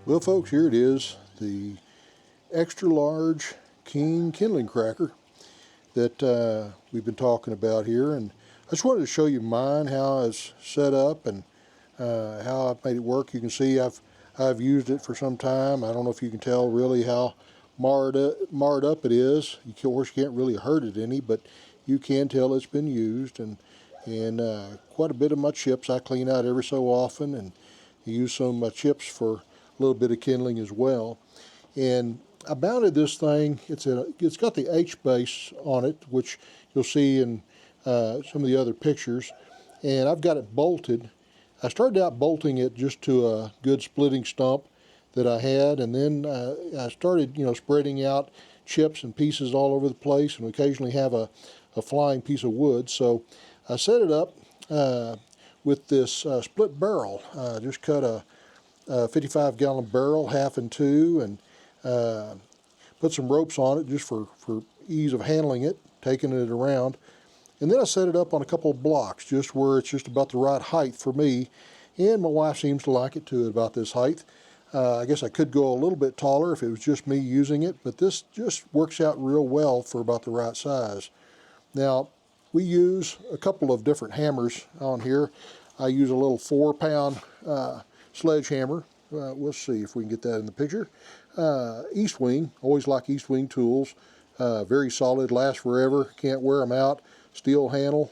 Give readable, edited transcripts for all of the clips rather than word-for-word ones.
Well, folks, here it is, the extra large King Kindling Cracker that we've been talking about here. And I just wanted to show you mine, how it's set up and how I've made it work. You can see I've used it for some time. I don't know if you can tell really how marred up it is. Of course, you can't really hurt it any, but you can tell it's been used. And quite a bit of my chips I clean out every so often, and use some of my chips for a little bit of kindling as well. And I mounted this thing. It's got the H base on it, which you'll see in some of the other pictures. And I've got it bolted. I started out bolting it just to a good splitting stump that I had, and then I started, spreading out chips and pieces all over the place, and occasionally have a flying piece of wood. So I set it up with this split barrel. Just cut a 55-gallon barrel half in two, and put some ropes on it just for ease of handling it, taking it around. And then I set it up on a couple of blocks, just where it's just about the right height for me. And my wife seems to like it too, at about this height. I guess I could go a little bit taller if it was just me using it, but this just works out real well for about the right size. Now, we use a couple of different hammers on here. I use a little 4-pound sledgehammer. We'll see if we can get that in the picture. East Wing, always like East Wing tools. Very solid, last forever, can't wear them out. Steel handle,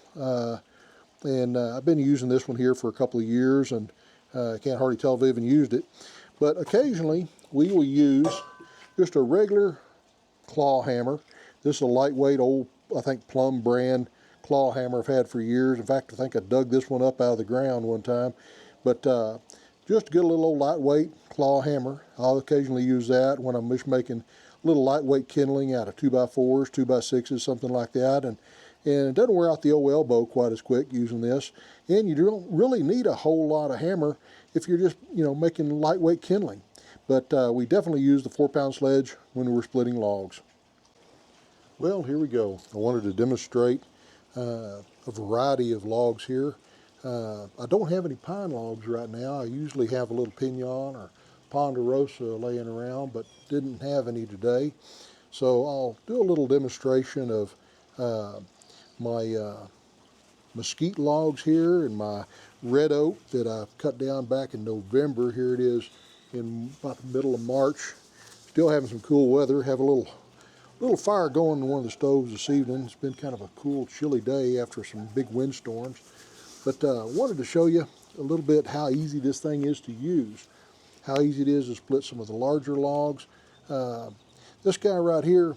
and I've been using this one here for a couple of years, and I can't hardly tell if I've even used it. But occasionally we will use just a regular claw hammer. This is a lightweight old, I think, Plum brand claw hammer I've had for years. In fact, I think I dug this one up out of the ground one time. But just to get a little old lightweight claw hammer, I'll occasionally use that when I'm just making a little lightweight kindling out of 2x4s, 2x6s, something like that. And it doesn't wear out the old elbow quite as quick using this. And you don't really need a whole lot of hammer if you're just, making lightweight kindling. But we definitely use the 4-pound sledge when we're splitting logs. Well, here we go. I wanted to demonstrate a variety of logs here. I don't have any pine logs right now. I usually have a little pinon or ponderosa laying around, but didn't have any today. So I'll do a little demonstration of my mesquite logs here and my red oak that I cut down back in November. Here it is in about the middle of March. Still having some cool weather. Have a little fire going in one of the stoves this evening. It's been kind of a cool, chilly day after some big windstorms. But I wanted to show you a little bit how easy this thing is to use. How easy it is to split some of the larger logs. This guy right here,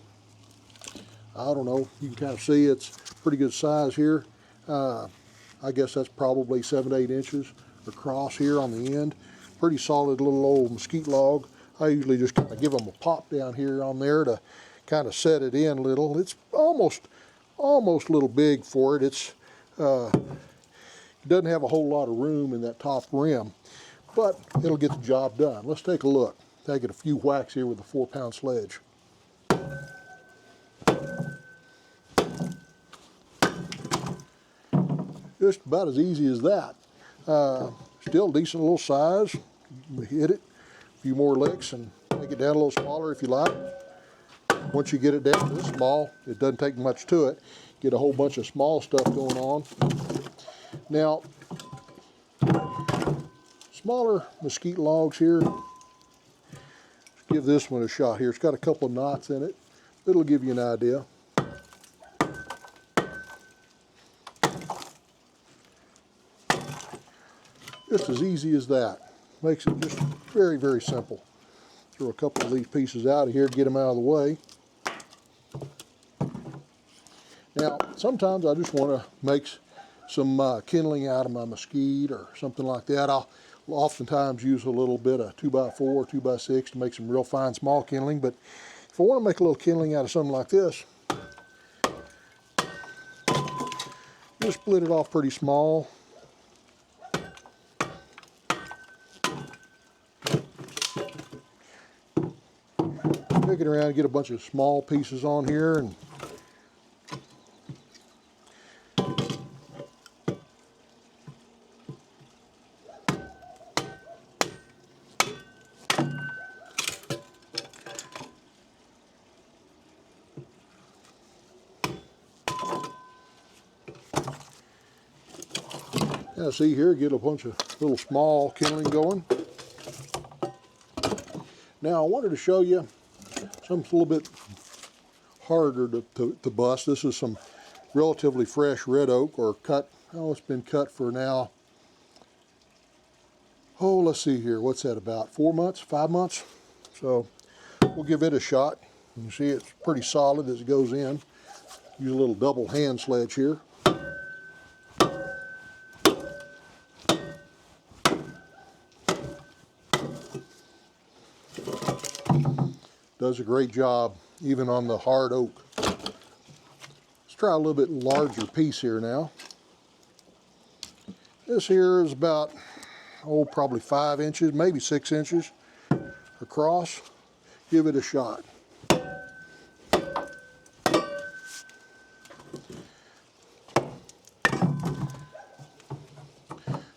I don't know, you can kind of see it's pretty good size here. I guess that's probably 7 to 8 inches across here on the end. Pretty solid little old mesquite log. I usually just kind of give them a pop down here on there to kind of set it in a little. It's almost a little big for it. It doesn't have a whole lot of room in that top rim, but it'll get the job done. Let's take a look. Take it a few whacks here with a 4-pound sledge. Just about as easy as that. Still decent little size. Hit it a few more licks and make it down a little smaller if you like. Once you get it down this small, it doesn't take much to it. Get a whole bunch of small stuff going on. Now, smaller mesquite logs here, let's give this one a shot here. It's got a couple of knots in it. It'll give you an idea. Just as easy as that. Makes it just very, very simple. Throw a couple of these pieces out of here, get them out of the way. Now, sometimes I just want to make some kindling out of my mesquite or something like that. I'll oftentimes use a little bit of 2x4 or 2x6 to make some real fine small kindling. But if I want to make a little kindling out of something like this, just split it off pretty small. Take it around and get a bunch of small pieces on here, and Now see here, get a bunch of little small kindling going. Now I wanted to show you something a little bit harder to bust. This is some relatively fresh red oak, or cut, oh, it's been cut for now, oh, let's see here, what's that, about 4 months, 5 months? So we'll give it a shot. You see it's pretty solid as it goes in. Use a little double hand sledge here. Does a great job even on the hard oak. Let's try a little bit larger piece here now. This here is about, oh, probably 5 inches, maybe 6 inches across. Give it a shot.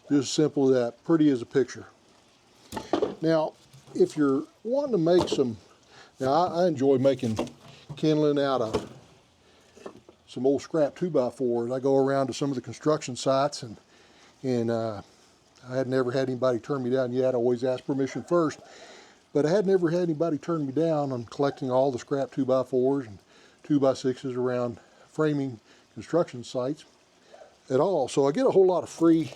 Just simple as that, pretty as a picture. Now, if you're wanting to make some, now I enjoy making kindling out of some old scrap 2x4s. I go around to some of the construction sites, and I had never had anybody turn me down yet. I always ask permission first, but I had never had anybody turn me down on collecting all the scrap 2x4s and 2x6s around framing construction sites at all. So I get a whole lot of free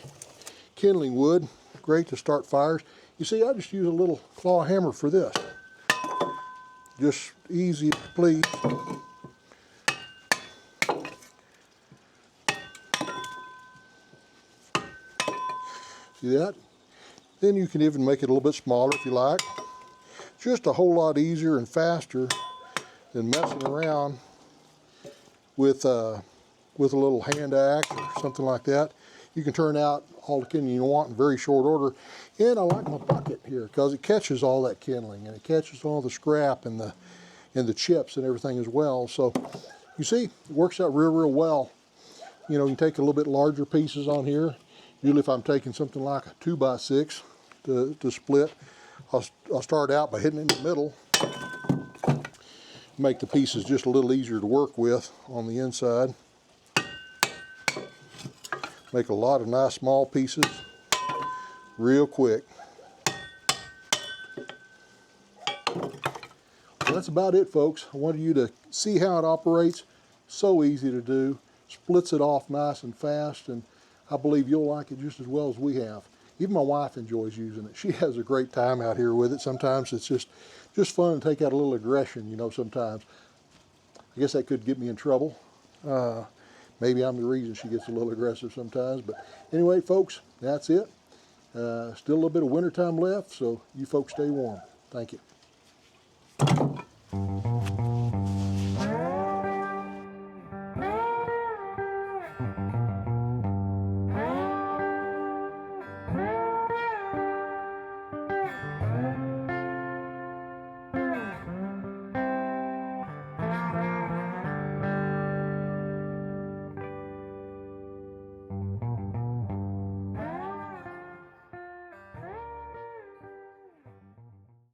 kindling wood, great to start fires. You see, I just use a little claw hammer for this. Just easy to please. See that? Then you can even make it a little bit smaller if you like. Just a whole lot easier and faster than messing around with a little hand axe or something like that. You can turn out all the kindling you want in very short order. And I like my bucket here because it catches all that kindling, and it catches all the scrap and the chips and everything as well. So you see, it works out real well. You know, you take a little bit larger pieces on here. Usually if I'm taking something like a 2x6 to split, I'll start out by hitting it in the middle. Make the pieces just a little easier to work with on the inside. Make a lot of nice small pieces real quick. Well, that's about it, folks. I wanted you to see how it operates. So easy to do. Splits it off nice and fast, and I believe you'll like it just as well as we have. Even my wife enjoys using it. She has a great time out here with it. Sometimes it's just fun to take out a little aggression, you know, sometimes. I guess that could get me in trouble. Maybe I'm the reason she gets a little aggressive sometimes. But anyway, folks, that's it. Still a little bit of winter time left, so you folks stay warm. Thank you.